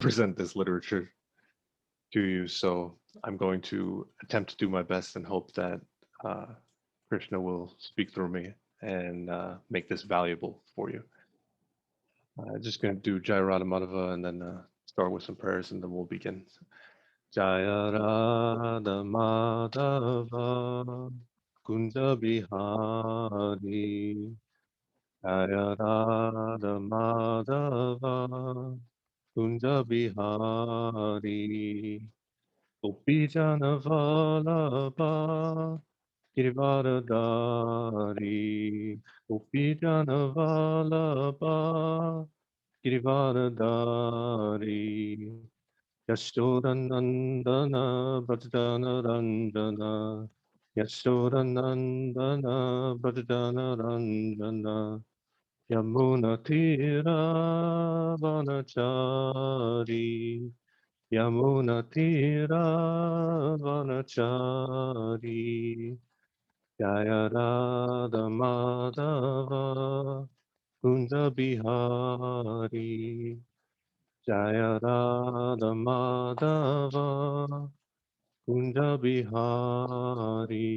present this literature to you. So I'm going to attempt to do my best and hope that Krishna will speak through me and make this valuable for you. Just going to do Jai Radha Madhava and then start with some prayers and then we'll begin. Jaya Radha Madhava Kunja Bihari Jaya Radha Madhava Kunja Bihari Gopijana Vallabha Girivardhari Gopijana Vallabha Girivardhari Yashodanandana Bhajdana Randana Yashodanandana Bhajdana Randana Yamuna Tira Vanachari Yamuna Tira Vanachari Jaya Radha Madhava Kunda Bihari Jaya Radha Madhava Kunda Bihari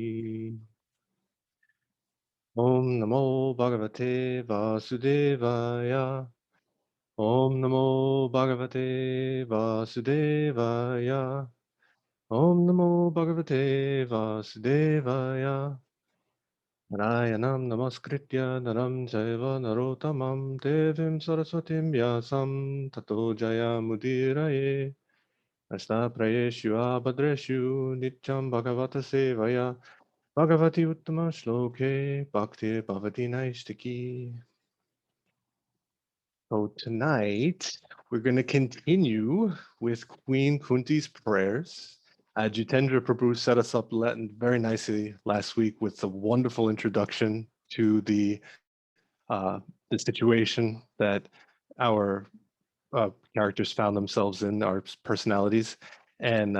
Om Namo Bhagavate Vasudevaya Om Namo Bhagavate Vasudevaya Om Namo Bhagavate Vasudevaya Narayanam Namaskritya Naram Jaiva Narotamam Devim Saraswatim Vyasam Tato Jaya Mudiraye Astaprayeshu Abhadreshu Nityam Bhagavata Sevaya Bhagavati Uttama Shloke Bhakti Bhavati Naistiki. So tonight we're going to continue with Queen Kunti's prayers. Jitendra Prabhu set us up very nicely last week with a wonderful introduction to the situation that our characters found themselves in, our personalities. And,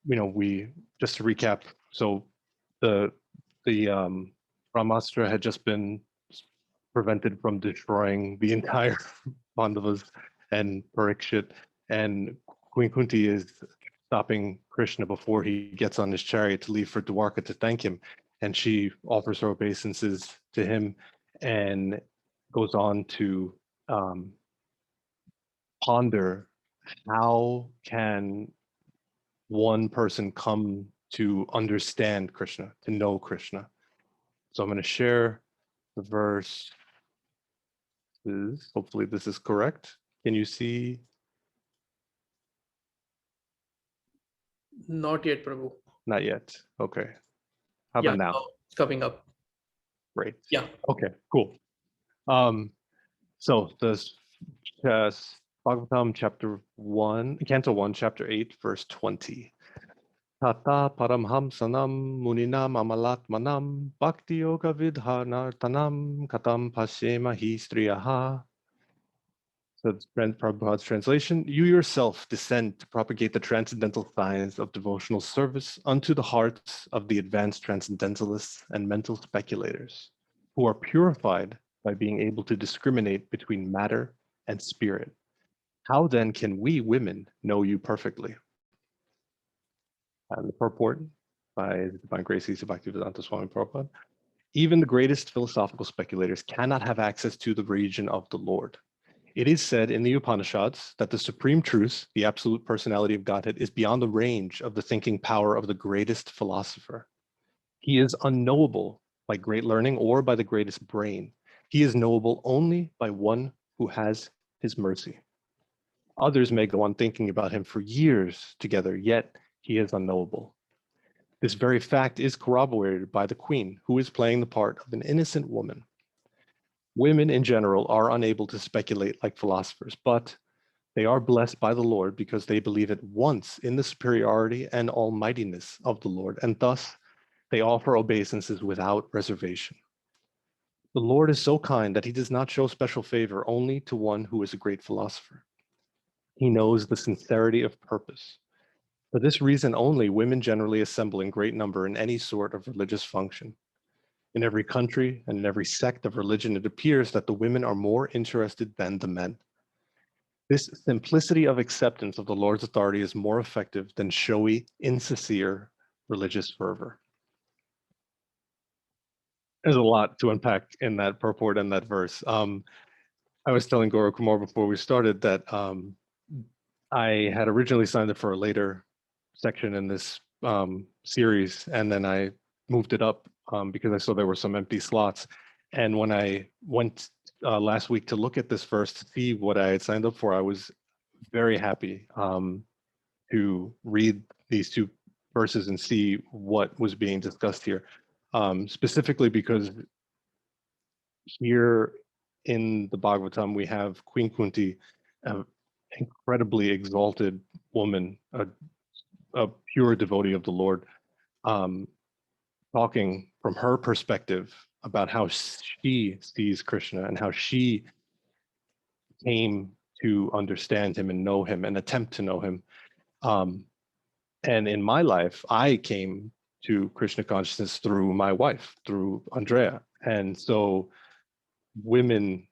we, just to recap, so the Brahmastra had just been prevented from destroying the entire Pandavas and Parikshit, and Queen Kunti is stopping Krishna before he gets on his chariot to leave for Dwarka to thank him, and she offers her obeisances to him and goes on to ponder how can one person come to understand Krishna, to know Krishna. So I'm going to share the verse. Hopefully this is correct. Can you see? Not yet, Prabhu. Not yet. Okay. How about now? It's coming up. Great. Yeah. Okay, cool. So this Bhagavatam chapter 1, Canto 1, chapter 8, verse 20. Tata paramhamsanam muninam amalatmanam bhakti yoga vidhanartanam katam pasyema hi striyaha. So Prabhupada's translation, you yourself descend to propagate the transcendental science of devotional service unto the hearts of the advanced transcendentalists and mental speculators, who are purified by being able to discriminate between matter and spirit. How then can we women know you perfectly? And the purport by Divine Grace Bhaktivedanta Swami Prabhupada. Even the greatest philosophical speculators cannot have access to the region of the Lord. It is said in the Upanishads that the supreme truth, the absolute personality of Godhead, is beyond the range of the thinking power of the greatest philosopher. He is unknowable by great learning or by the greatest brain. He is knowable only by one who has his mercy. Others may go on thinking about him for years together, yet he is unknowable. This very fact is corroborated by the queen, who is playing the part of an innocent woman. Women in general are unable to speculate like philosophers, but they are blessed by the Lord because they believe at once in the superiority and almightiness of the Lord, and thus they offer obeisances without reservation. The Lord is so kind that he does not show special favor only to one who is a great philosopher. He knows the sincerity of purpose. For this reason only, women generally assemble in great number in any sort of religious function. In every country and in every sect of religion, it appears that the women are more interested than the men. This simplicity of acceptance of the Lord's authority is more effective than showy, insincere religious fervor. There's a lot to unpack in that purport and that verse. I was telling Goro Kumar before we started that I had originally signed up for a later section in this series, and then I moved it up because I saw there were some empty slots. And when I went last week to look at this verse to see what I had signed up for, I was very happy to read these two verses and see what was being discussed here, specifically because here in the Bhagavatam, we have Queen Kunti, an incredibly exalted woman, a pure devotee of the Lord, talking from her perspective about how she sees Krishna and how she came to understand him and know him and attempt to know him. And in my life, I came to Krishna consciousness through my wife, through Andrea. And so women,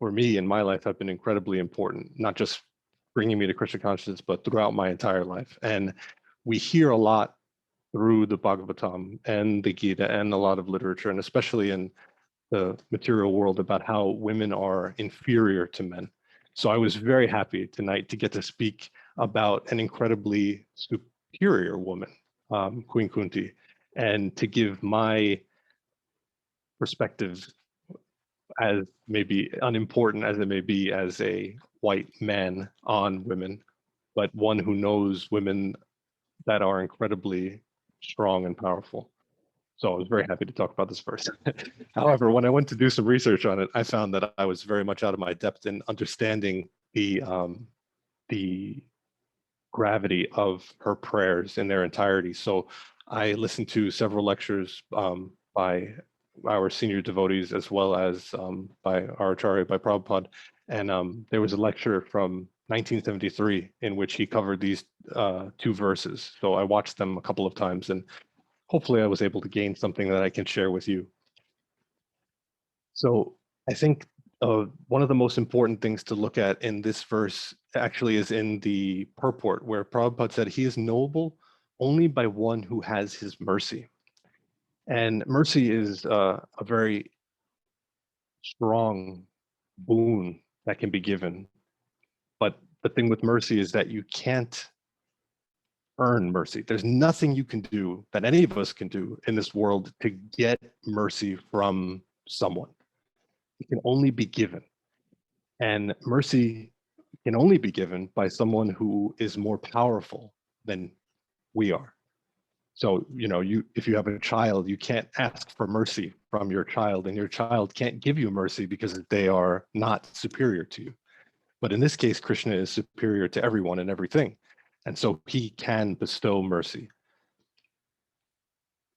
for me in my life, have been incredibly important, not just bringing me to Krishna consciousness, but throughout my entire life. And we hear a lot through the Bhagavatam and the Gita and a lot of literature, and especially in the material world, about how women are inferior to men. So I was very happy tonight to get to speak about an incredibly superior woman, Queen Kunti, and to give my perspective, as maybe unimportant as it may be as a white man, on women, but one who knows women that are incredibly strong and powerful. So I was very happy to talk about this first. However, when I went to do some research on it, I found that I was very much out of my depth in understanding the gravity of her prayers in their entirety. So I listened to several lectures by our senior devotees, as well as by our Acharya, by Prabhupada. And there was a lecture from 1973 in which he covered these two verses. So I watched them a couple of times, and hopefully I was able to gain something that I can share with you. So I think one of the most important things to look at in this verse actually is in the purport, where Prabhupada said, he is knowable only by one who has his mercy. And mercy is a very strong boon that can be given. But the thing with mercy is that you can't earn mercy. There's nothing you can do, that any of us can do in this world, to get mercy from someone. It can only be given. And mercy can only be given by someone who is more powerful than we are. So, if you have a child, you can't ask for mercy from your child, and your child can't give you mercy because they are not superior to you. But in this case, Krishna is superior to everyone and everything. And so he can bestow mercy.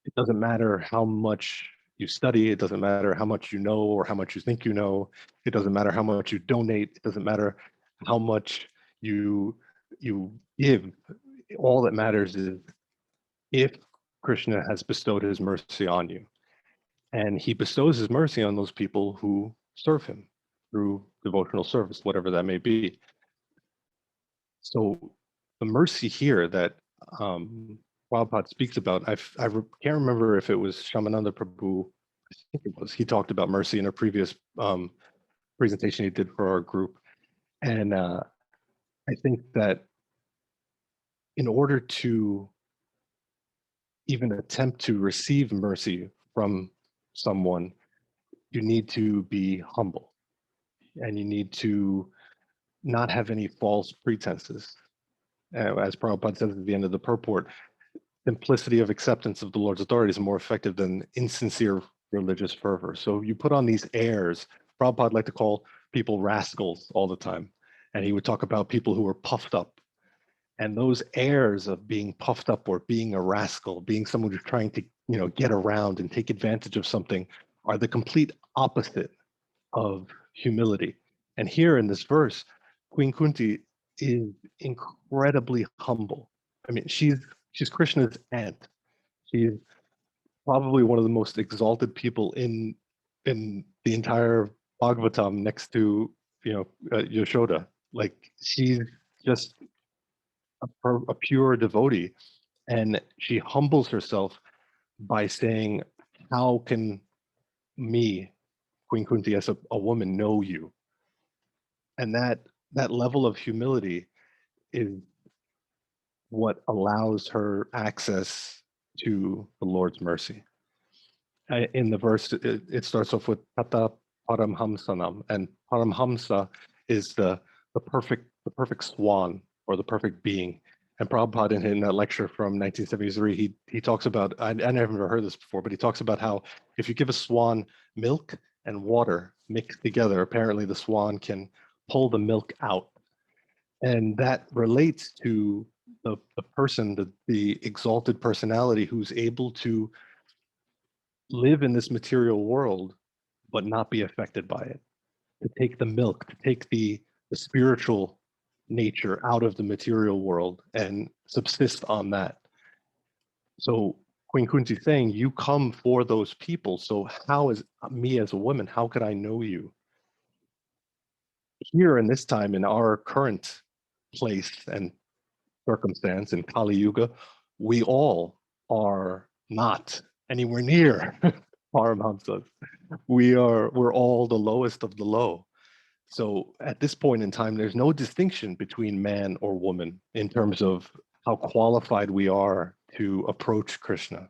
It doesn't matter how much you study. It doesn't matter how much you know or how much you think you know. It doesn't matter how much you donate. It doesn't matter how much you give. All that matters is if Krishna has bestowed his mercy on you. And he bestows his mercy on those people who serve him through devotional service, whatever that may be. So the mercy here that Prabhupada speaks about, I can't remember if it was Shamananda Prabhu, I think it was, he talked about mercy in a previous presentation he did for our group. And I think that in order to even attempt to receive mercy from someone, you need to be humble, and you need to not have any false pretenses. As Prabhupada says at the end of the purport, simplicity of acceptance of the Lord's authority is more effective than insincere religious fervor. So you put on these airs. Prabhupada liked to call people rascals all the time. And he would talk about people who were puffed up. And those airs of being puffed up or being a rascal, being someone who's trying to, get around and take advantage of something, are the complete opposite of humility. And here in this verse, Queen Kunti is incredibly humble. I mean, she's Krishna's aunt. She's probably one of the most exalted people in the entire Bhagavatam, next to Yashoda. Like she's just a pure devotee, and she humbles herself by saying, "How can me, Queen Kunti, as a woman, know you?" And that level of humility is what allows her access to the Lord's mercy. In the verse, it starts off with Tata Paramhamsanam, and Paramhamsa is the perfect swan or the perfect being. And Prabhupada in that lecture from 1973, he talks about, I never heard this before, but he talks about how if you give a swan milk and water mixed together, apparently the swan can pull the milk out. And that relates to the person, the exalted personality who's able to live in this material world but not be affected by it, to take the milk, to take the spiritual nature out of the material world and subsist on that. So Queen Kunti saying, you come for those people. So how is me as a woman, how could I know you? Here in this time, in our current place and circumstance in Kali Yuga, we all are not anywhere near Paramahamsas. We're all the lowest of the low. So at this point in time, there's no distinction between man or woman in terms of how qualified we are to approach Krishna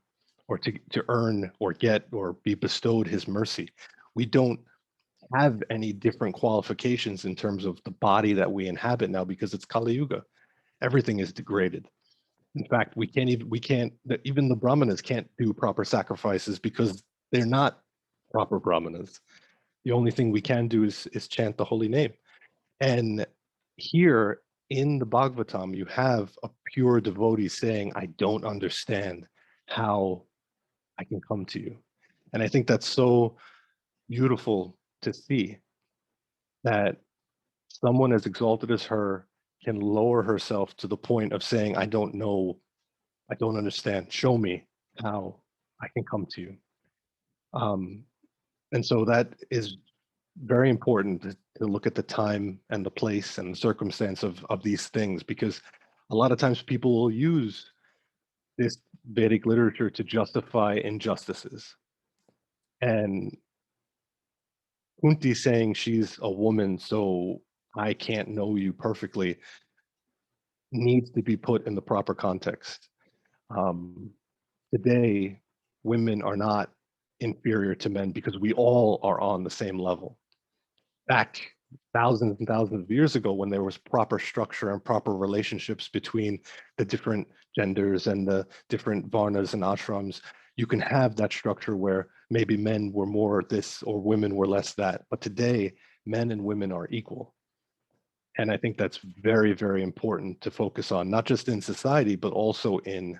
or to earn or get or be bestowed his mercy. We don't have any different qualifications in terms of the body that we inhabit now because it's Kali Yuga. Everything is degraded. In fact, we can't, even the Brahmanas can't do proper sacrifices because they're not proper Brahmanas. The only thing we can do is chant the holy name. And here in the Bhagavatam, you have a pure devotee saying, I don't understand how I can come to you. And I think that's so beautiful to see that someone as exalted as her can lower herself to the point of saying, I don't know, I don't understand. Show me how I can come to you. Um, and so that is very important to look at the time and the place and the circumstance of these things, because a lot of times people will use this Vedic literature to justify injustices. And Kunti saying she's a woman, so I can't know you perfectly, needs to be put in the proper context. Um, Today, women are not inferior to men because we all are on the same level. Back thousands and thousands of years ago, when there was proper structure and proper relationships between the different genders and the different varnas and ashrams, you can have that structure where maybe men were more this or women were less that. But today, men and women are equal. And I think that's very, very important to focus on, not just in society, but also in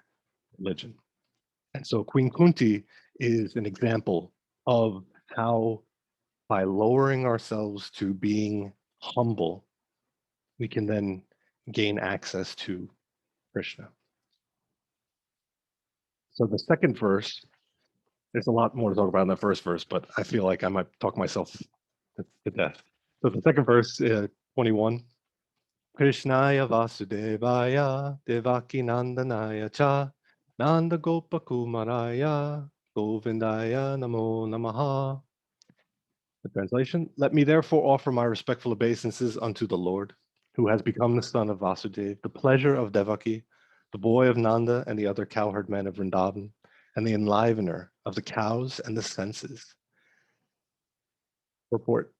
religion. And so Queen Kunti is an example of how, by lowering ourselves to being humble, we can then gain access to Krishna. So the second verse, there's a lot more to talk about in the first verse, but I feel like I might talk myself to death. So the second verse, 21, Krishnaya Vasudevaya Devaki Nandanaya Cha Nanda Gopakumaraya Govindaya Namo Namaha. The translation, let me therefore offer my respectful obeisances unto the Lord, who has become the son of Vasudeva, the pleasure of Devaki, the boy of Nanda and the other cowherd men of Vrindavan, and the enlivener of the cows and the senses. Purport.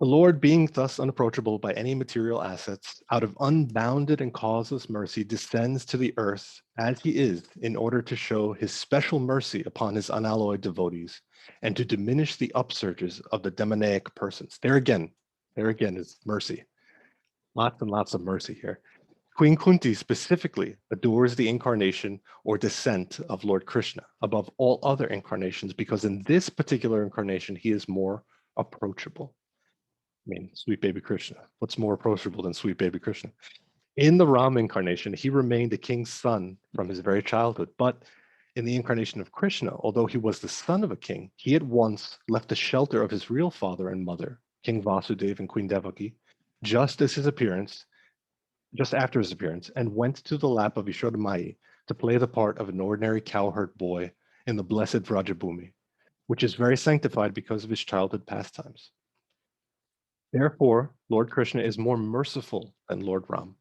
The Lord, being thus unapproachable by any material assets, out of unbounded and causeless mercy, descends to the earth as he is in order to show his special mercy upon his unalloyed devotees and to diminish the upsurges of the demoniac persons. There again is mercy. Lots and lots of mercy here. Queen Kunti specifically adores the incarnation or descent of Lord Krishna above all other incarnations because in this particular incarnation, he is more approachable. I mean, sweet baby Krishna. What's more approachable than sweet baby Krishna? In the Ram incarnation, he remained a king's son from his very childhood. But in the incarnation of Krishna, although he was the son of a king, he at once left the shelter of his real father and mother, King Vasudeva and Queen Devaki, just as his appearance, just after his appearance, and went to the lap of Yashoda Mai to play the part of an ordinary cowherd boy in the blessed Vrajabhumi, which is very sanctified because of his childhood pastimes. Therefore, Lord Krishna is more merciful than Lord Ram.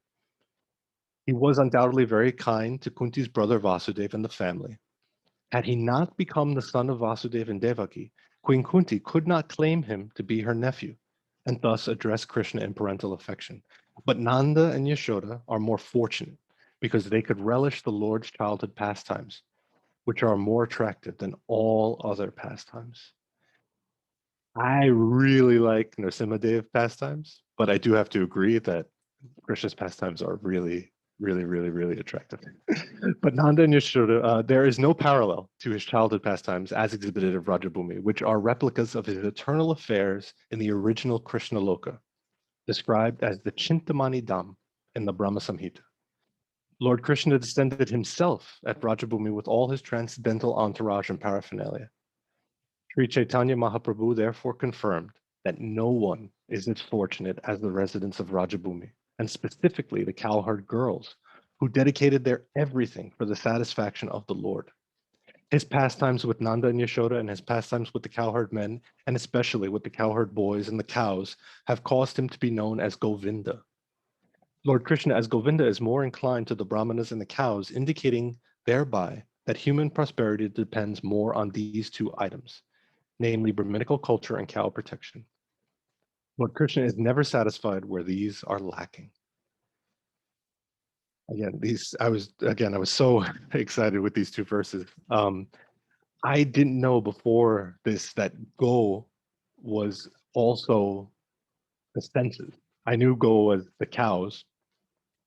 He was undoubtedly very kind to Kunti's brother Vasudeva and the family. Had he not become the son of Vasudeva and Devaki, Queen Kunti could not claim him to be her nephew, and thus address Krishna in parental affection. But Nanda and Yashoda are more fortunate because they could relish the Lord's childhood pastimes, which are more attractive than all other pastimes. I really like Nrsimhadev pastimes, but I do have to agree that Krishna's pastimes are really, really, really, really attractive. But Nanda and Yashoda, there is no parallel to his childhood pastimes as exhibited at Rajabhumi, which are replicas of his eternal affairs in the original Krishna Loka, described as the Chintamani Dham in the Brahma Samhita. Lord Krishna descended himself at Rajabhumi with all his transcendental entourage and paraphernalia. Sri Chaitanya Mahaprabhu therefore confirmed that no one is as fortunate as the residents of Rajabhumi, and specifically the cowherd girls, who dedicated their everything for the satisfaction of the Lord. His pastimes with Nanda and Yashoda and his pastimes with the cowherd men, and especially with the cowherd boys and the cows, have caused him to be known as Govinda. Lord Krishna as Govinda is more inclined to the brahmanas and the cows, indicating thereby that human prosperity depends more on these two items, namely Brahminical culture and cow protection. Lord Krishna is never satisfied where these are lacking. I was so excited with these two verses. I didn't know before this that Go was also the senses. I knew Go was the cows,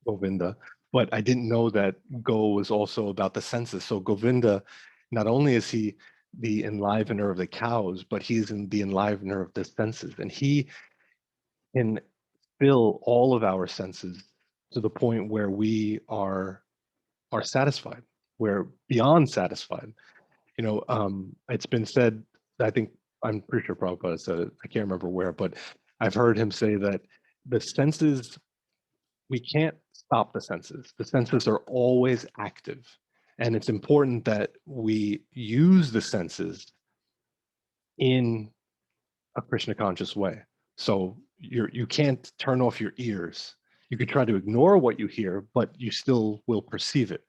Govinda, but I didn't know that Go was also about the senses. So Govinda, not only is he the enlivener of the cows, but he's in the enlivener of the senses, and he can fill all of our senses to the point where we are satisfied. We're beyond satisfied. It's been said, I think, I'm pretty sure Prabhupada said it, I can't remember where, but I've heard him say that the senses, we can't stop the senses. The senses are always active. And it's important that we use the senses in a Krishna conscious way. So you can't turn off your ears. You could try to ignore what you hear, but you still will perceive it.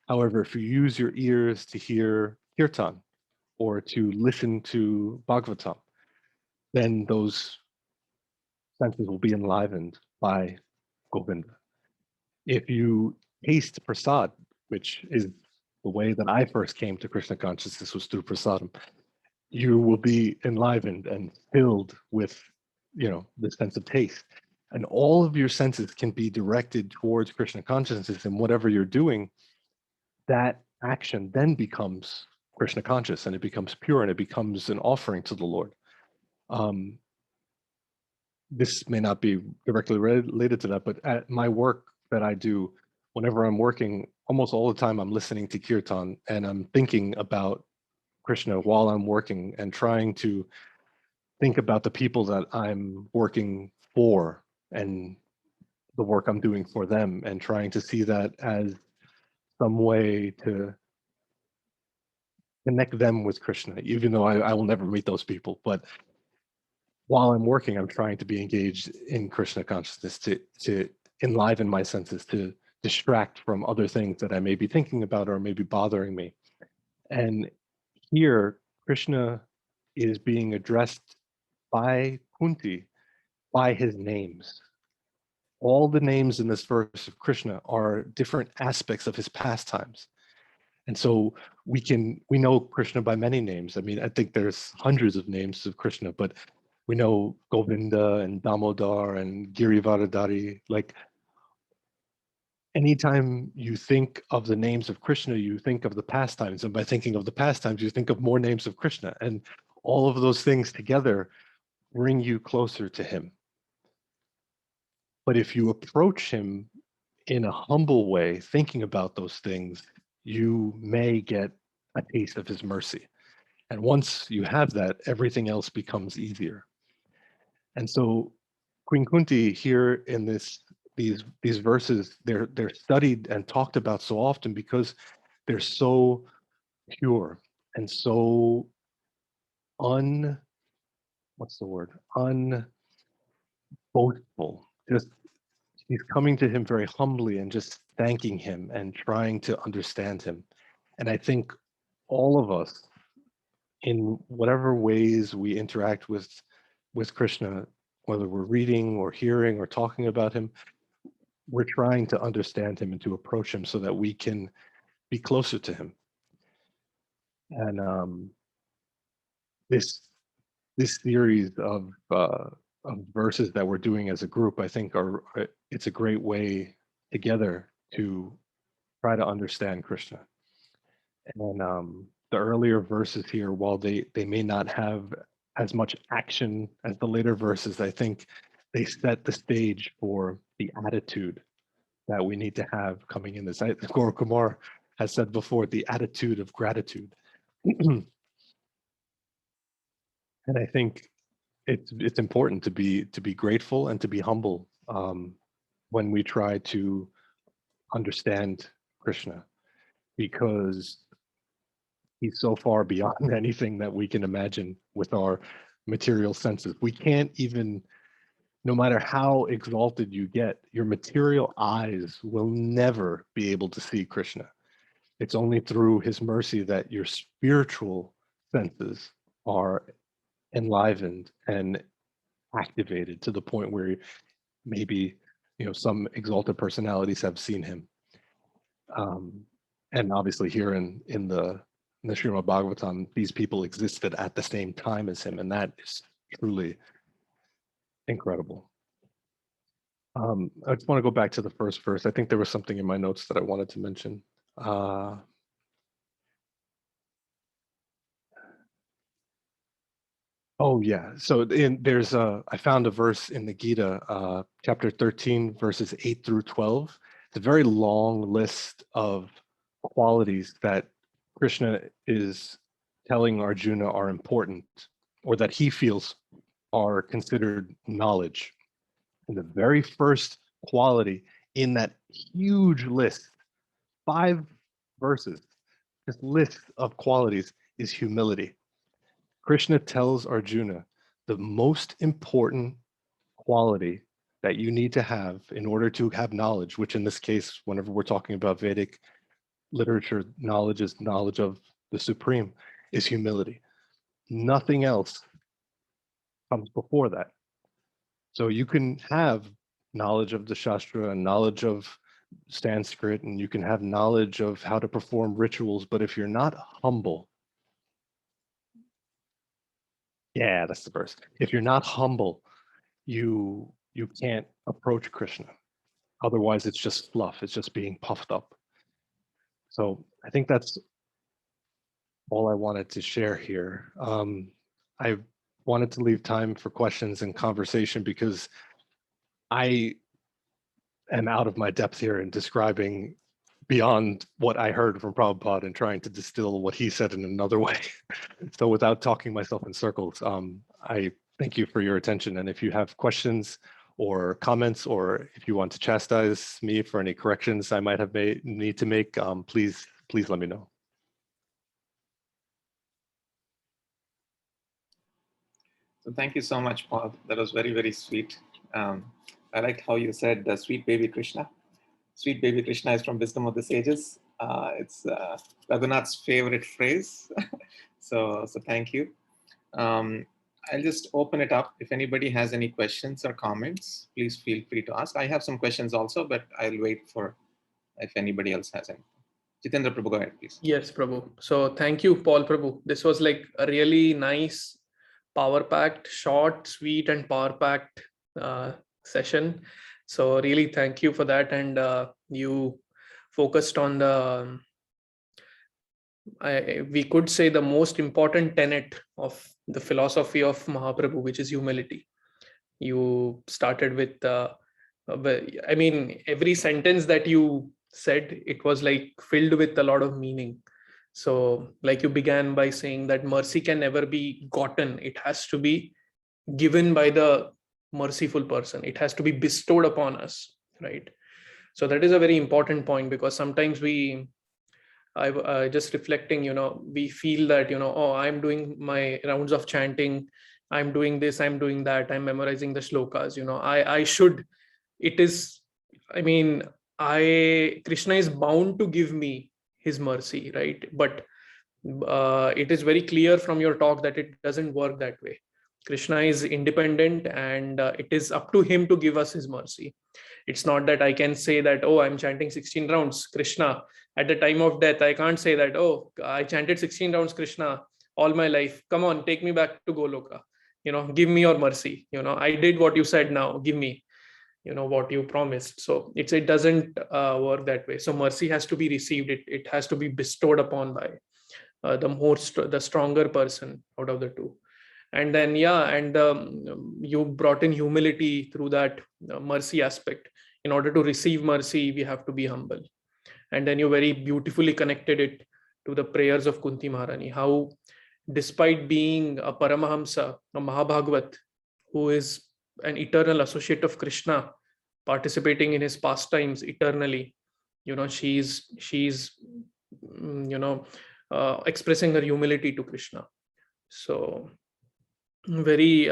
However, if you use your ears to hear kirtan or to listen to Bhagavatam, then those senses will be enlivened by Govinda. If you taste prasad, which is the way that I first came to Krishna consciousness was through prasadam, you will be enlivened and filled with, the sense of taste. And all of your senses can be directed towards Krishna consciousness, and whatever you're doing, that action then becomes Krishna conscious, and it becomes pure, and it becomes an offering to the Lord. This may not be directly related to that, but at my work that I do, whenever I'm working, almost all the time I'm listening to kirtan, and I'm thinking about Krishna while I'm working and trying to think about the people that I'm working for and the work I'm doing for them, and trying to see that as some way to connect them with Krishna, even though I will never meet those people. But while I'm working, I'm trying to be engaged in Krishna consciousness to enliven my senses, to distract from other things that I may be thinking about or may be bothering me. And here, Krishna is being addressed by Kunti by his names. All the names in this verse of Krishna are different aspects of his pastimes. And so we know Krishna by many names. I mean, I think there's hundreds of names of Krishna, but we know Govinda and Damodar and Girivardhari. Like, anytime you think of the names of Krishna, you think of the pastimes. And by thinking of the pastimes, you think of more names of Krishna. And all of those things together bring you closer to him. But if you approach him in a humble way, thinking about those things, you may get a taste of his mercy. And once you have that, everything else becomes easier. And so Queen Kunti here in these verses, they're studied and talked about so often because they're so pure and so what's the word? Unboastful. Just he's coming to him very humbly and just thanking him and trying to understand him. And I think all of us, in whatever ways we interact with Krishna, whether we're reading or hearing or talking about him, we're trying to understand him and to approach him so that we can be closer to him. And this series of verses that we're doing as a group, I think it's a great way together to try to understand Krishna. And the earlier verses here, while they may not have as much action as the later verses, I think they set the stage for the attitude that we need to have coming in this. Gaurav Kumar has said before, the attitude of gratitude. And I think it's important to be grateful and to be humble when we try to understand Krishna, because he's so far beyond anything that we can imagine with our material senses. We can't even, no matter how exalted you get, your material eyes will never be able to see Krishna. It's only through his mercy that your spiritual senses are enlivened and activated to the point where maybe some exalted personalities have seen him. And obviously here in the Srimad Bhagavatam, these people existed at the same time as him, and that is truly incredible. I just want to go back to the first verse. I think there was something in my notes that I wanted to mention. Oh yeah. So I found a verse in the Gita, chapter 13, verses 8 through 12. It's a very long list of qualities that Krishna is telling Arjuna are important, or that he feels are considered knowledge. And the very first quality in that huge list, 5 verses, this list of qualities, is humility. Krishna tells Arjuna the most important quality that you need to have in order to have knowledge, which in this case, whenever we're talking about Vedic literature, knowledge is knowledge of the Supreme, is humility. Nothing else comes before that. So you can have knowledge of the Shastra and knowledge of Sanskrit, and you can have knowledge of how to perform rituals, but if you're not humble, yeah, that's the verse. If you're not humble, you can't approach Krishna. Otherwise, it's just fluff. It's just being puffed up. So I think that's all I wanted to share here. I wanted to leave time for questions and conversation because I am out of my depth here in describing beyond what I heard from Prabhupada and trying to distill what he said in another way. So without talking myself in circles, I thank you for your attention. And if you have questions or comments, or if you want to chastise me for any corrections I might have need to make, please let me know. So thank you so much, Paul. That was very, very sweet. I liked how you said the sweet baby Krishna. Sweet baby Krishna is from Wisdom of the Sages. It's Raghunath's favorite phrase. So thank you. I'll just open it up. If anybody has any questions or comments, please feel free to ask. I have some questions also, but I'll wait for if anybody else has any. Jitendra Prabhu, go ahead, please. Yes, Prabhu. So thank you, Paul Prabhu. This was like a really nice, power-packed, short, sweet, and power-packed session. So really thank you for that. And you focused on the, we could say, the most important tenet of the philosophy of Mahaprabhu, which is humility. You started with, I mean, every sentence that you said, it was like filled with a lot of meaning. So like you began by saying that mercy can never be gotten. It has to be given by the merciful person. It has to be bestowed upon us, right? So that is a very important point, because sometimes I just reflecting, we feel that, oh, I'm doing my rounds of chanting, I'm doing this, I'm doing that, I'm memorizing the shlokas, I should, it is, I mean, Krishna is bound to give me his mercy, right? But it is very clear from your talk that it doesn't work that way. Krishna is independent, and it is up to him to give us his mercy. It's not that I can say that, oh, I'm chanting 16 rounds, Krishna. At the time of death, I can't say that, oh, I chanted 16 rounds, Krishna, all my life. Come on, take me back to Goloka. Give me your mercy. I did what you said, now give me, what you promised. So it doesn't work that way. So mercy has to be received. It has to be bestowed upon by the stronger person out of the two. And then you brought in humility through that mercy aspect. In order to receive mercy, we have to be humble. And then you very beautifully connected it to the prayers of Kunti Maharani, how despite being a Paramahamsa, a Mahabhagavat, who is an eternal associate of Krishna, participating in his pastimes eternally, she's expressing her humility to Krishna. So very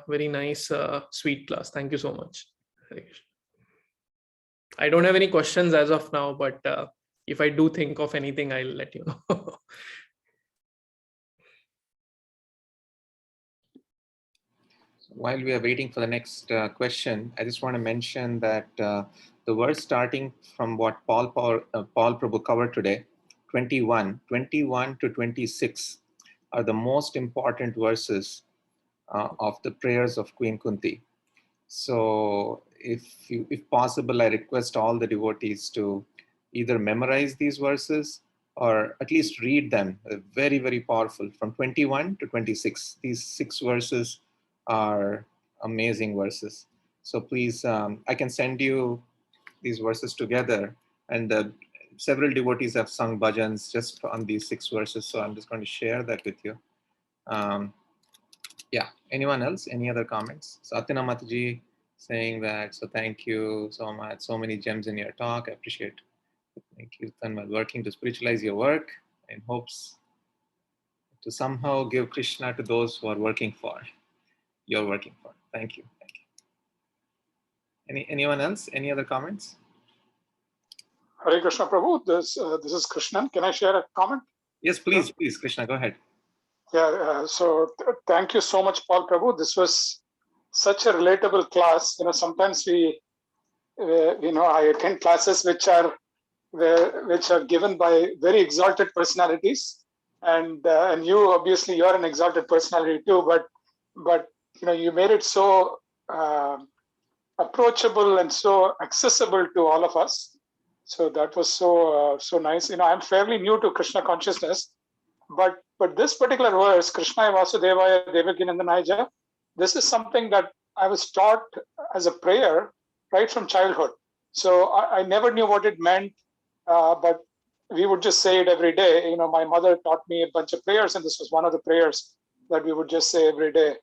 very nice, sweet class. Thank you so much. I don't have any questions as of now, but if I do think of anything, I'll let you know. While we are waiting for the next question, I just want to mention that the verse starting from what Paul Prabhu covered today, 21 to 26, are the most important verses of the prayers of Queen Kunti. So if possible, I request all the devotees to either memorize these verses or at least read them. They're very, very powerful. From 21 to 26, these 6 verses are amazing verses. So please, I can send you these verses together, and several devotees have sung bhajans just on these 6 verses. So I'm just going to share that with you. Yeah, anyone else? Any other comments? So Atina Mataji saying that, so thank you so much. So many gems in your talk. I appreciate it. Thank you, Tanmay. Working to spiritualize your work in hopes to somehow give Krishna to those who are working for. You're working for. Thank you. Thank you. Anyone else? Any other comments? Hare Krishna Prabhu, this is Krishnan. Can I share a comment? Yes, please, please, Krishna, go ahead. Yeah, thank you so much, Paul Prabhu. This was such a relatable class. Sometimes I attend classes which are given by very exalted personalities, and you obviously you're an exalted personality too. But you made it so approachable and so accessible to all of us. So that was so nice. I'm fairly new to Krishna consciousness, but this particular verse, Krishna Vasudevaya Devakinandanaja, this is something that I was taught as a prayer right from childhood. So I never knew what it meant, but we would just say it every day. My mother taught me a bunch of prayers, and this was one of the prayers that we would just say every day.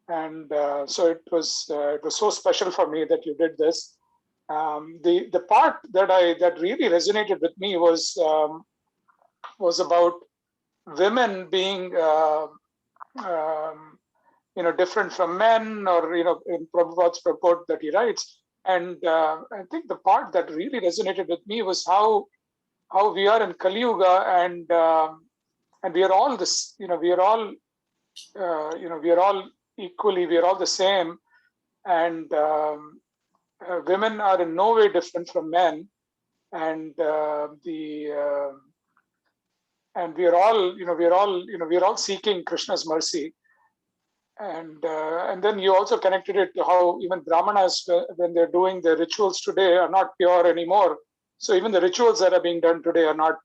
And so it was so special for me that you did this. The part that really resonated with me was about women being different from men, or in Prabhupada's purport that he writes. And I think the part that really resonated with me was how we are in Kali Yuga, and we are all this. We are all equally. We are all the same, and women are in no way different from men, and and we are all seeking Krishna's mercy. And then you also connected it to how even Brahmanas, when they're doing their rituals today, are not pure anymore. So even the rituals that are being done today are not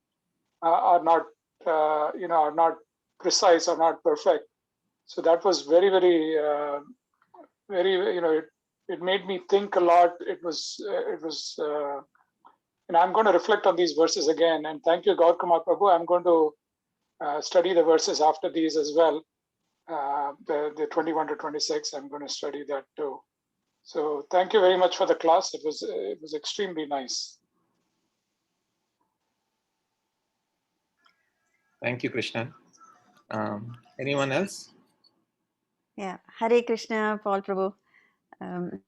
precise, are not perfect. So that was very, very, it made me think a lot. It was, and I'm going to reflect on these verses again. And thank you, Gaurakumar Prabhu. I'm going to study the verses after these as well. The 21 to 26, I'm going to study that too. So thank you very much for the class. It was extremely nice. Thank you, Krishna. Anyone else? Yeah, Hare Krishna, Paul Prabhu. Um,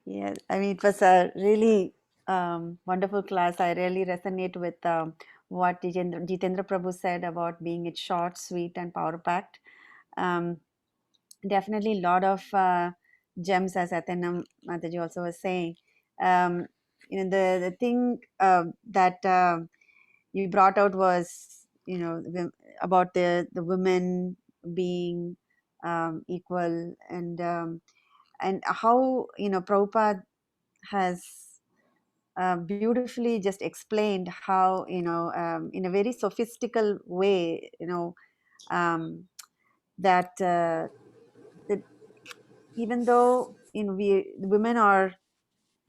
yeah, I mean, it was a really wonderful class. I really resonate with what Jitendra Prabhu said about being it short, sweet, and power packed. Um, definitely, a lot of gems, as Athanam Mataji also was saying. The thing that you brought out was, about the women being equal, and how Prabhupada has beautifully just explained how, in a very sophistical way, that that even though we women are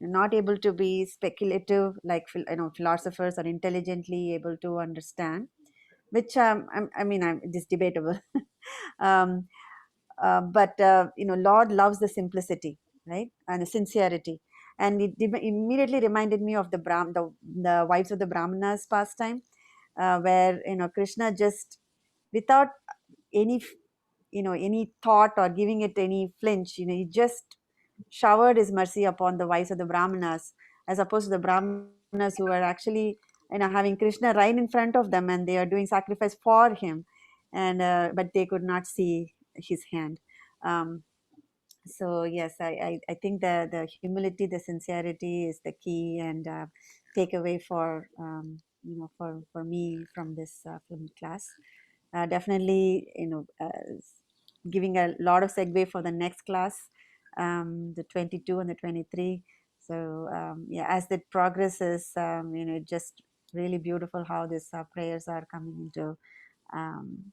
not able to be speculative like philosophers, or intelligently able to understand, which it is debatable. um, but Lord loves the simplicity, right, and the sincerity. And it immediately reminded me of the wives of the Brahmanas pastime, where Krishna just, without any any thought or giving it any flinch, he just showered his mercy upon the wives of the Brahmanas, as opposed to the Brahmanas who were actually having Krishna right in front of them, and they are doing sacrifice for him, and but they could not see his hand. um, so yes, I think the humility, the sincerity is the key and takeaway for for me from this film class. Definitely, giving a lot of segue for the next class, the 22 and the 23. So yeah, as that progresses, just really beautiful how these prayers are coming into um,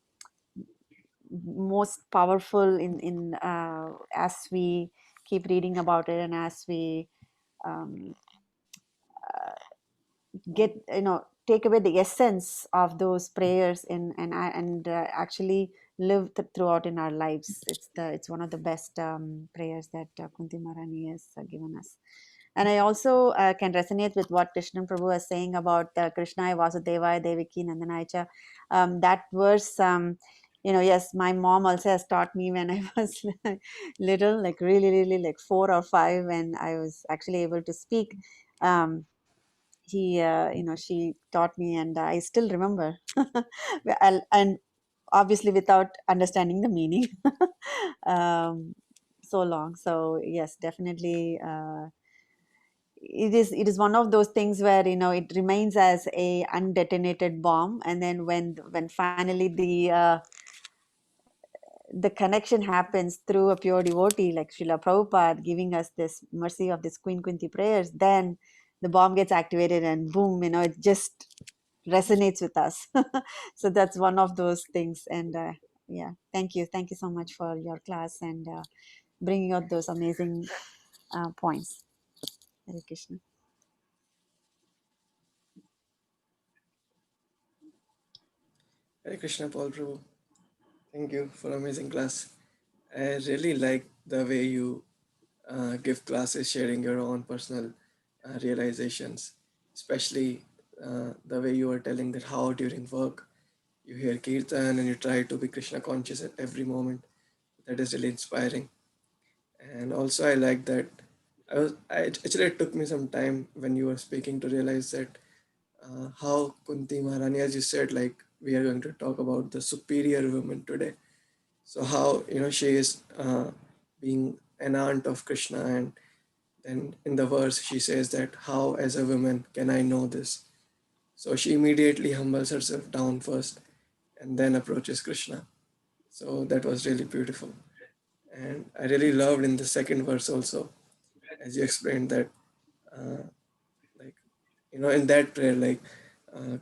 most powerful in as we keep reading about it, and as we um, get take away the essence of those prayers and actually live throughout in our lives. It's one of the best prayers that Kunti Maharani has given us. And I also can resonate with what Krishnan Prabhu was saying about Krishnaya Vasudevaya Devaki Nandanaicha. That verse, yes, my mom also has taught me when I was little, like really, really like 4 or 5, when I was actually able to speak. She taught me, and I still remember. And obviously without understanding the meaning. So long. So yes, definitely. It is one of those things where it remains as a undetonated bomb, and then when finally the connection happens through a pure devotee like Srila Prabhupada giving us this mercy of this Queen Kunti prayers, then the bomb gets activated and boom, it just resonates with us. So that's one of those things. And yeah, thank you so much for your class and bringing out those amazing points. Hare Krishna. Hare Krishna, Paul Prabhu. Thank you for amazing class. I really like the way you give classes sharing your own personal realizations, especially the way you were telling that how during work you hear kirtan and you try to be Krishna conscious at every moment. That is really inspiring. And also, I like that. Actually, it took me some time when you were speaking to realize that how Kunti Maharani, as you said, like we are going to talk about the superior woman today. So how she is being an aunt of Krishna, and then in the verse she says that how as a woman can I know this? So she immediately humbles herself down first and then approaches Krishna. So that was really beautiful. And I really loved in the second verse also, as you explained that, like, in that prayer, like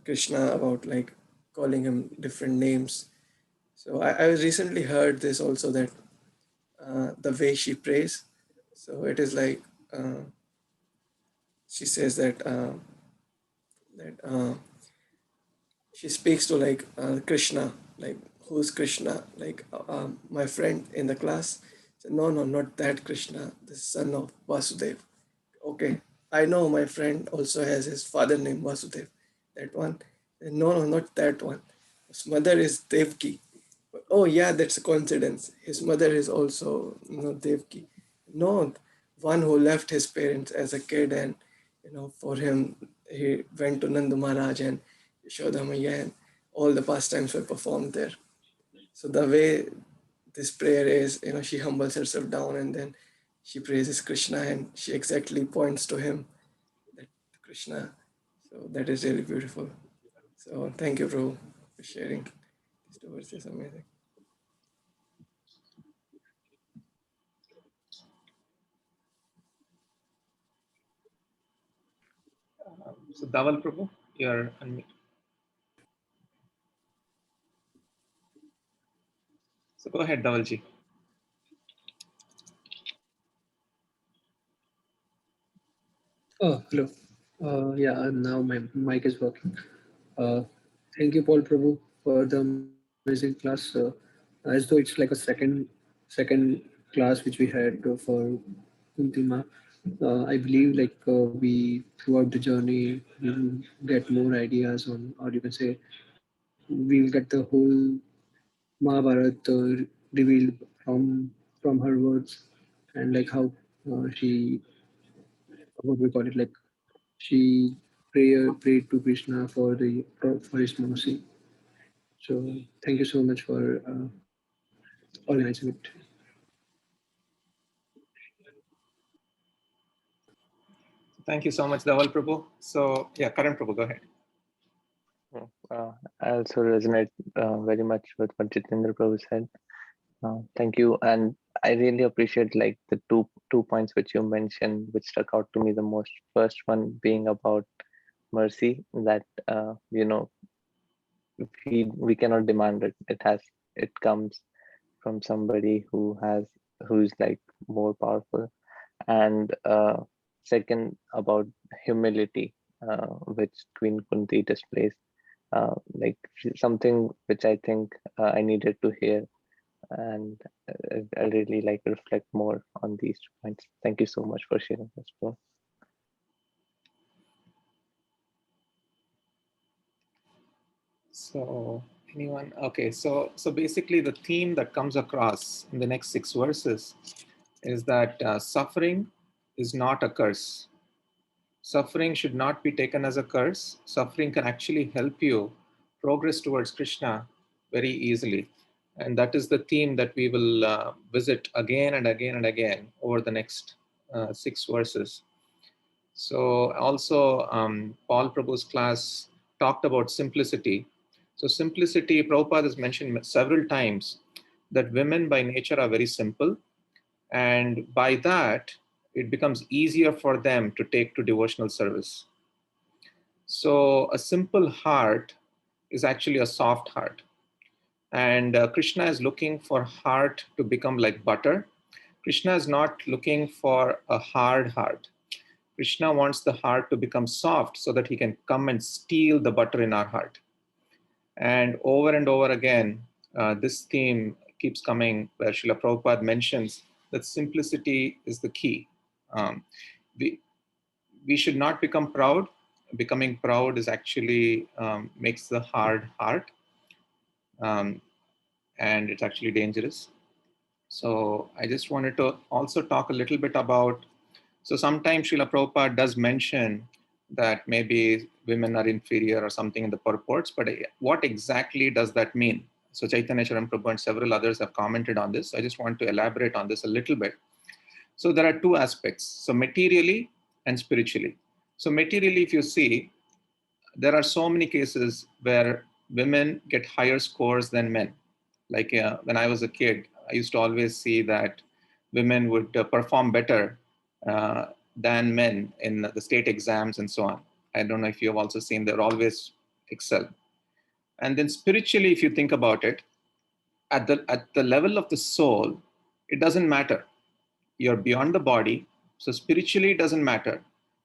Krishna about like calling him different names. So I recently heard this also that the way she prays, so it is like she says that she speaks to like Krishna, like who's Krishna, like my friend in the class. Said, no, no, not that Krishna, the son of Vasudev. Okay, I know my friend also has his father named Vasudev. That one? No, no, not that one. His mother is Devki. Oh yeah, that's a coincidence. His mother is also, Devki. No, one who left his parents as a kid, and for him he went to Nanda Maharaj and Yashoda Maya, and all the pastimes were performed there. So the way this prayer is, she humbles herself down and then she praises Krishna and she exactly points to him, that Krishna. So that is really beautiful. So thank you, Prabhu, for sharing. This verse is amazing. So Dawal Prabhu, you're so go ahead, Dawalji. Oh, hello. Yeah, now my mic is working. Uh, Thank you, Paul Prabhu, for the amazing class. As though it's like a second class which we had for Kunti Ma. I believe like we throughout the journey we will get more ideas on, or you can say we'll get the whole Mahabharat revealed from her words, and like how she, what we call it, like she prayed to Krishna for his mercy. So thank you so much for organizing it. Thank you so much, Dawal Prabhu. So yeah, Karan Prabhu, go ahead. I also resonate very much with what Jitendra Prabhu said. Thank you, and I really appreciate like the two points which you mentioned, which stuck out to me the most. First one being about mercy, that we cannot demand it. It comes from somebody who's like more powerful. And second, about humility, which Queen Kunti displays, like something which I think I needed to hear, and I really like reflect more on these points. Thank you so much for sharing this, bro. So anyone? Okay, so basically the theme that comes across in the next 6 verses is that suffering is not a curse. Suffering should not be taken as a curse. Suffering can actually help you progress towards Krishna very easily. And that is the theme that we will visit again and again and again over the next 6 verses. So also Paul Prabhu's class talked about simplicity. So simplicity, Prabhupada has mentioned several times that women by nature are very simple. And by that, it becomes easier for them to take to devotional service. So a simple heart is actually a soft heart. And Krishna is looking for heart to become like butter. Krishna is not looking for a hard heart. Krishna wants the heart to become soft so that he can come and steal the butter in our heart. And over again, this theme keeps coming where Srila Prabhupada mentions that simplicity is the key. We should not become proud. Becoming proud is actually makes the hard heart, and it's actually dangerous. So I just wanted to also talk a little bit about, so sometimes Srila Prabhupada does mention that maybe women are inferior or something in the purports, but what exactly does that mean? So Chaitanya Charan Prabhu and several others have commented on this. So I just want to elaborate on this a little bit. So there are two aspects, so materially and spiritually. So materially, if you see, there are so many cases where women get higher scores than men. Like when I was a kid, I used to always see that women would perform better uh, than men in the state exams and so on. I don't know if you have also seen, they're always excel. And then spiritually, if you think about it, at the level of the soul, it doesn't matter. You're beyond the body, so spiritually it doesn't matter.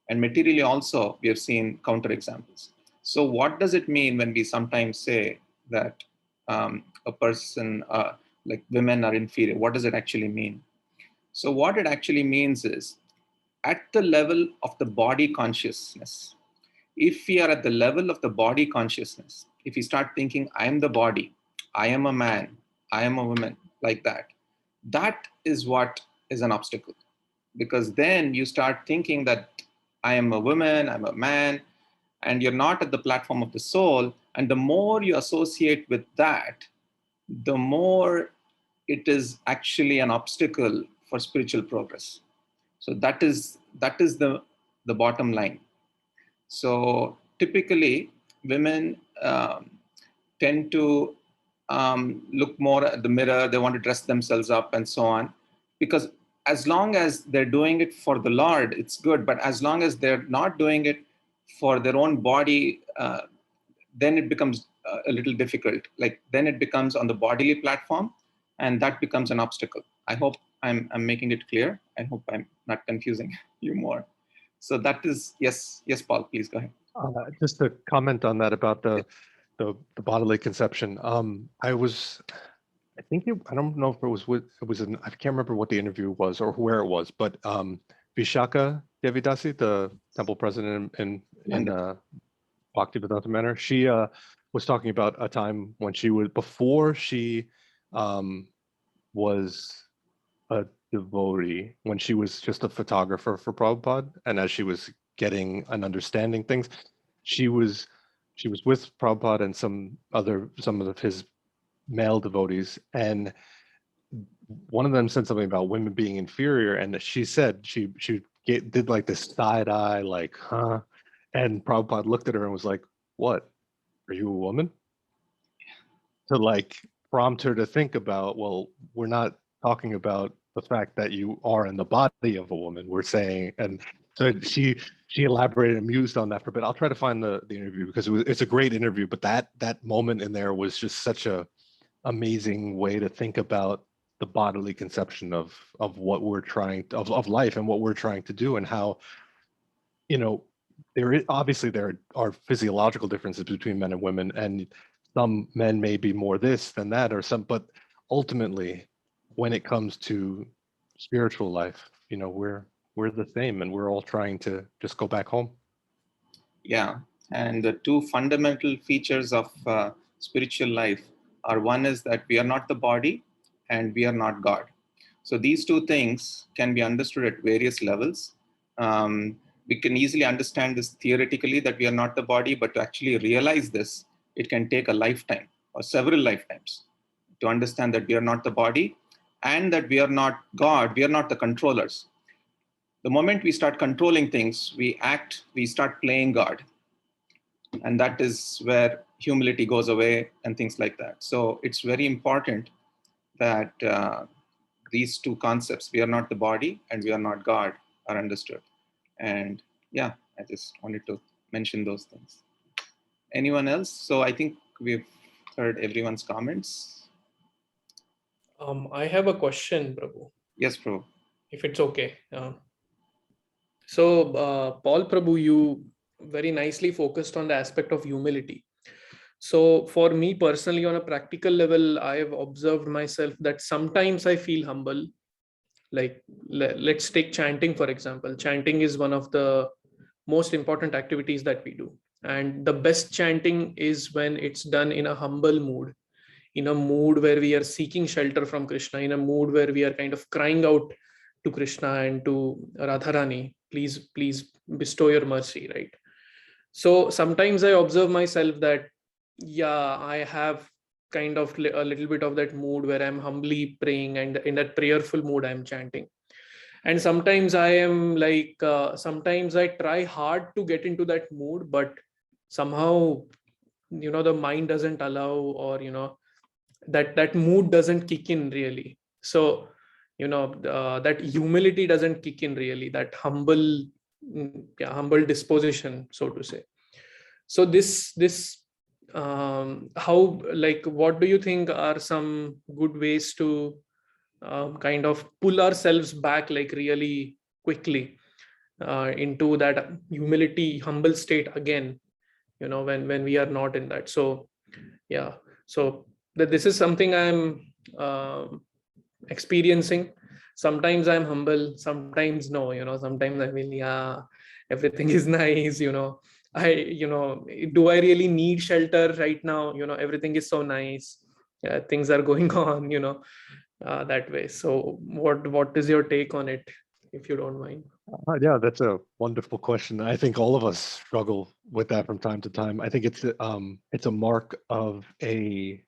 And materially also, we have seen counter examples. So what does it mean when we sometimes say that a person, like women are inferior? What does it actually mean? So what it actually means is, at the level of the body consciousness, if we are at the level of the body consciousness, if we start thinking, I am the body, I am a man, I am a woman, like that, that is what is an obstacle. Because then you start thinking that I am a woman, I'm a man, and you're not at the platform of the soul. And the more you associate with that, the more it is actually an obstacle for spiritual progress. So that is the bottom line. So typically, women tend to look more at the mirror. They want to dress themselves up and so on, because as long as they're doing it for the Lord, it's good. But as long as they're not doing it for their own body, then it becomes a little difficult. Like then it becomes on the bodily platform, and that becomes an obstacle. I hope I'm making it clear. I hope I'm not confusing you more. So that is, yes, Paul, please go ahead. Just to comment on that about the bodily conception. I don't know if I can't remember what the interview was or where it was, but Vishaka Devidasi, the temple president in Bhaktivedanta Manor, she was talking about a time when before she was a devotee, when she was just a photographer for Prabhupada, and as she was getting and understanding things, she was with Prabhupada and some of his male devotees, and one of them said something about women being inferior, and she said she did like this side eye, like, huh? And Prabhupada looked at her and was like, "What? Are you a woman?" To like prompt her to think about, well, we're not talking about the fact that you are in the body of a woman. We're saying, and so she elaborated and mused on that for a bit. I'll try to find the interview because it's a great interview, but that moment in there was just such a amazing way to think about the bodily conception of what we're trying of life and what we're trying to do, and how, obviously there are physiological differences between men and women, and some men may be more this than that, but ultimately when it comes to spiritual life, we're the same, and we're all trying to just go back home. Yeah, and the two fundamental features of spiritual life are, one is that we are not the body and we are not God. So these two things can be understood at various levels. We can easily understand this theoretically, that we are not the body, but to actually realize this, it can take a lifetime or several lifetimes to understand that we are not the body and that we are not God, we are not the controllers. The moment we start controlling things, we start playing God. And that is where humility goes away and things like that. So it's very important that these two concepts, we are not the body and we are not God, are understood. And yeah, I just wanted to mention those things. Anyone else? So I think we've heard everyone's comments. I have a question, Prabhu. Yes, Prabhu. If it's okay. Paul, Prabhu, you very nicely focused on the aspect of humility. So for me personally, on a practical level, I have observed myself that sometimes I feel humble. Like let's take chanting, for example. Chanting is one of the most important activities that we do. And the best chanting is when it's done in a humble mood, in a mood where we are seeking shelter from Krishna, in a mood where we are kind of crying out to Krishna and to Radharani, please bestow your mercy, right? So sometimes I observe myself that, yeah, I have kind of a little bit of that mood where I'm humbly praying, and in that prayerful mood I'm chanting. And sometimes I am like, sometimes I try hard to get into that mood, but somehow, the mind doesn't allow, or, that mood doesn't kick in really. So, that humility doesn't kick in really, that humble disposition, so to say. So this how, like, what do you think are some good ways to kind of pull ourselves back, like really quickly, into that humility, humble state again, when we are not in that? So yeah, so this is something I'm experiencing, sometimes I'm humble, sometimes no, sometimes I mean, yeah, everything is nice, do I really need shelter right now? Everything is so nice. Things are going on, that way. So what is your take on it, if you don't mind? Yeah, that's a wonderful question. I think all of us struggle with that from time to time. I think it's a mark of a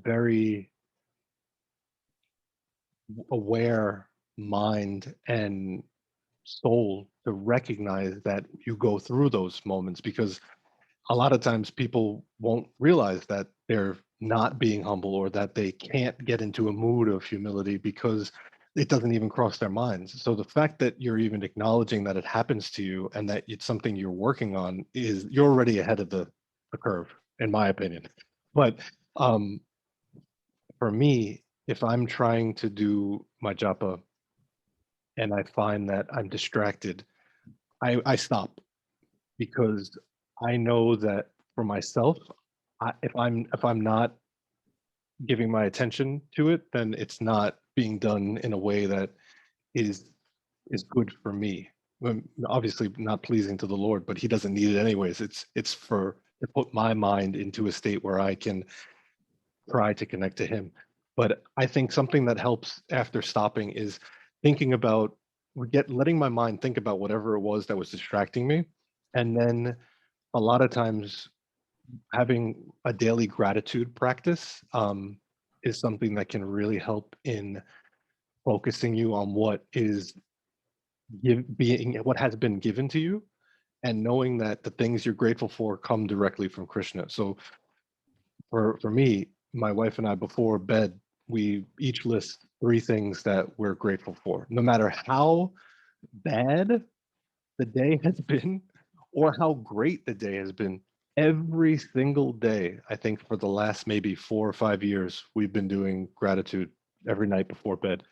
very aware mind and soul to recognize that you go through those moments, because a lot of times people won't realize that they're not being humble or that they can't get into a mood of humility because it doesn't even cross their minds. So the fact that you're even acknowledging that it happens to you and that it's something you're working on, is you're already ahead of the curve, in my opinion. But um, for me, if I'm trying to do my japa and I find that I'm distracted, I stop, because I know that for myself, if I'm not giving my attention to it, then it's not being done in a way that is good for me. Obviously not pleasing to the Lord, but He doesn't need it anyways. It's for to put my mind into a state where I can try to connect to Him. But I think something that helps after stopping is thinking about letting my mind think about whatever it was that was distracting me, and then a lot of times having a daily gratitude practice is something that can really help in focusing you on what has been given to you, and knowing that the things you're grateful for come directly from Krishna. So for me, my wife and I, before bed, we each list 3 things that we're grateful for, no matter how bad the day has been or how great the day has been. Every single day, I think for the last maybe 4 or 5 years, we've been doing gratitude every night before bed.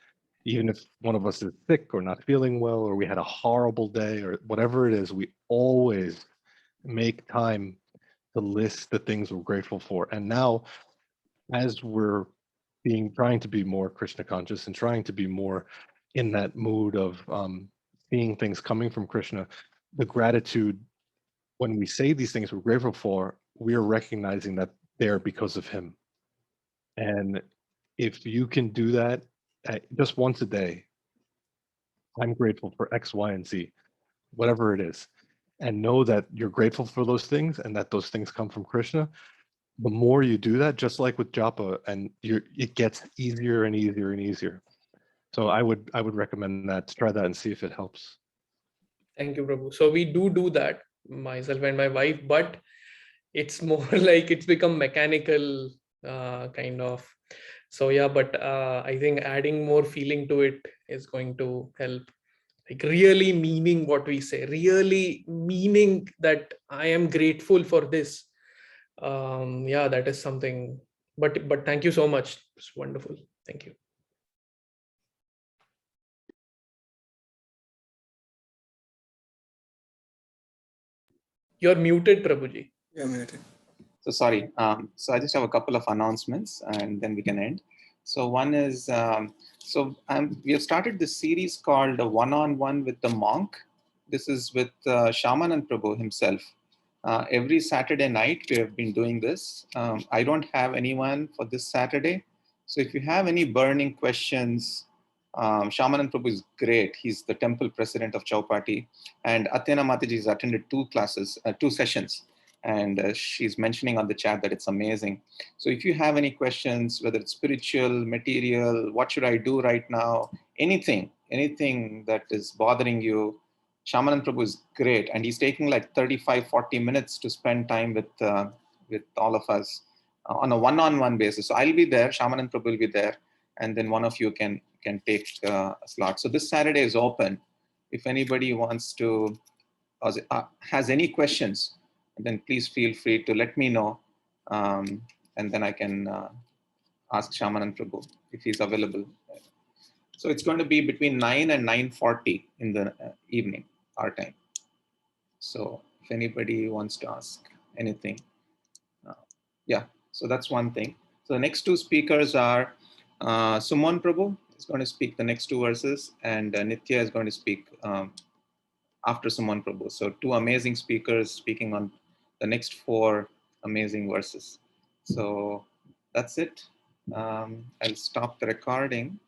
Even if one of us is sick or not feeling well, or we had a horrible day, or whatever it is, we always make time to list the things we're grateful for. And now, as we're trying to be more Krishna conscious and trying to be more in that mood of seeing things coming from Krishna, the gratitude, when we say these things we're grateful for, we're recognizing that they're because of Him. And if you can do that just once a day, I'm grateful for X, Y, and Z, whatever it is, and know that you're grateful for those things and that those things come from Krishna. The more you do that, just like with japa, and it gets easier and easier and easier. So I would recommend that, to try that and see if it helps. Thank you, Prabhu. So we do that, myself and my wife, but it's more like it's become mechanical, kind of. So yeah, but I think adding more feeling to it is going to help. Like really meaning what we say, really meaning that I am grateful for this. Yeah, that is something. But thank you so much. It's wonderful. Thank you. You're muted, Prabhuji. Yeah, muted. So sorry. So I just have a couple of announcements and then we can end. So one is, we have started this series called One-on-One with the Monk. This is with Shamanand Prabhu himself. Every Saturday night we have been doing this. I don't have anyone for this Saturday. So if you have any burning questions, Shamanand Prabhu is great. He's the temple president of Chowpatty. And Athena Mataji has attended 2 sessions. And she's mentioning on the chat that it's amazing. So if you have any questions, whether it's spiritual, material, what should I do right now, anything that is bothering you, Shamanand Prabhu is great. And he's taking like 35, 40 minutes to spend time with all of us on a one-on-one basis. So I'll be there, Shamanand Prabhu will be there, and then one of you can take a slot. So this Saturday is open. If anybody wants to, has any questions, then please feel free to let me know. And then I can ask Shamanand Prabhu if he's available. So it's going to be between 9 and 9:40 in the evening, our time. So if anybody wants to ask anything, yeah, so that's one thing. So the next 2 speakers are Suman Prabhu is going to speak the next two verses, and Nitya is going to speak after Suman Prabhu. So two amazing speakers speaking on the next four amazing verses. So that's it. I'll stop the recording.